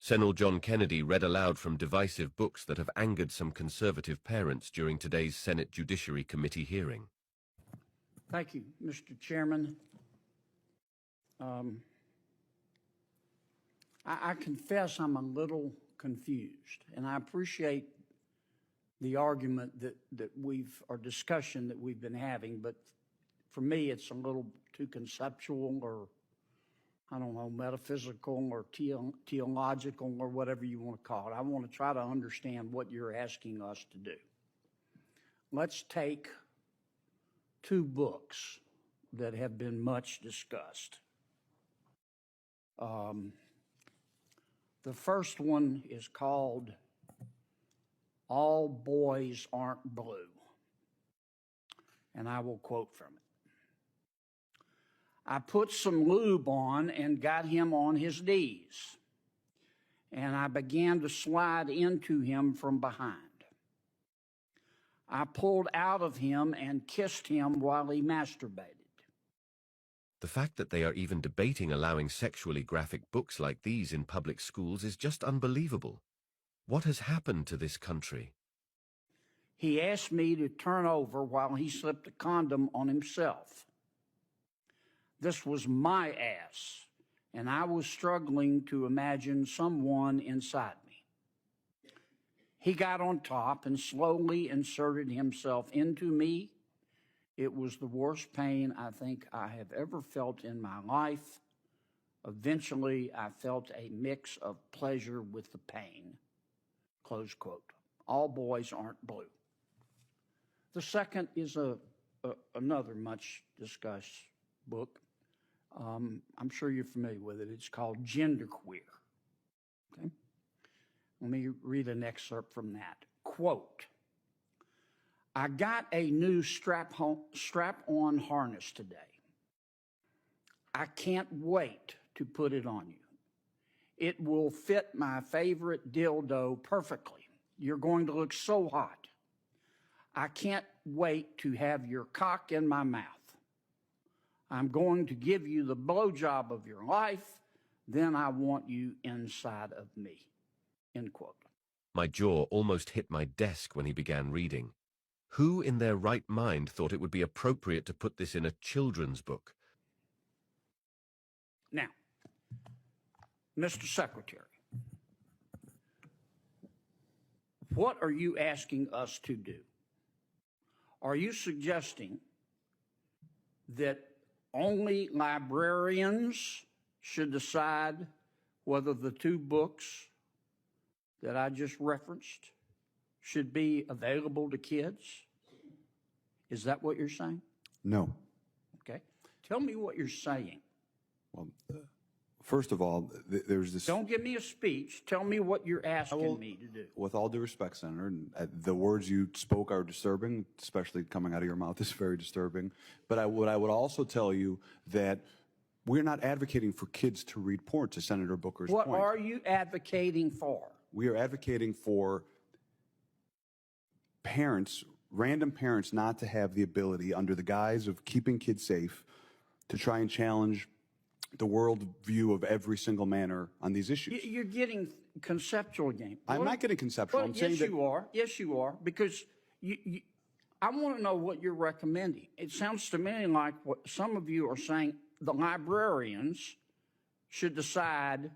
Senator John Kennedy read aloud from divisive books that have angered some conservative parents during today's Senate Judiciary Committee hearing. Thank you, Mr. Chairman. I confess I'm a little confused, and I appreciate the argument or discussion that we've been having, but for me, it's a little too conceptual, or I don't know, metaphysical or theological or whatever you want to call it. I want to try to understand what you're asking us to do. Let's take two books that have been much discussed. The first one is called All Boys Aren't Blue, and I will quote from it. I put some lube on and got him on his knees, and I began to slide into him from behind. I pulled out of him and kissed him while he masturbated. The fact that they are even debating allowing sexually graphic books like these in public schools is just unbelievable. What has happened to this country? He asked me to turn over while he slipped a condom on himself. This was my ass, and I was struggling to imagine someone inside me. He got on top and slowly inserted himself into me. It was the worst pain I think I have ever felt in my life. Eventually, I felt a mix of pleasure with the pain. Close quote. All Boys Aren't Blue. The second is another much discussed book. I'm sure you're familiar with it. It's called Genderqueer. Okay? Let me read an excerpt from that. Quote, I got a new strap-on harness today. I can't wait to put it on you. It will fit my favorite dildo perfectly. You're going to look so hot. I can't wait to have your cock in my mouth. I'm going to give you the blowjob of your life. Then I want you inside of me. End quote. My jaw almost hit my desk when he began reading. Who in their right mind thought it would be appropriate to put this in a children's book? Now, Mr. Secretary, what are you asking us to do? Are you suggesting that only librarians should decide whether the two books that I just referenced should be available to kids? Is that what you're saying? No. Okay. Tell me what you're saying. Well, first of all, there's this... Don't give me a speech. Tell me what you're asking me to do. With all due respect, Senator, and the words you spoke are disturbing, especially coming out of your mouth is very disturbing. But what I would also tell you that we're not advocating for kids to read porn, to Senator Booker's point. What are you advocating for? We are advocating for parents, random parents, not to have the ability, under the guise of keeping kids safe, to try and challenge the world view of every single manner on these issues. You're getting conceptual game. I'm not getting conceptual. I'm saying that... you are. Yes, you are. Because I want to know what you're recommending. It sounds to me like what some of you are saying, the librarians should decide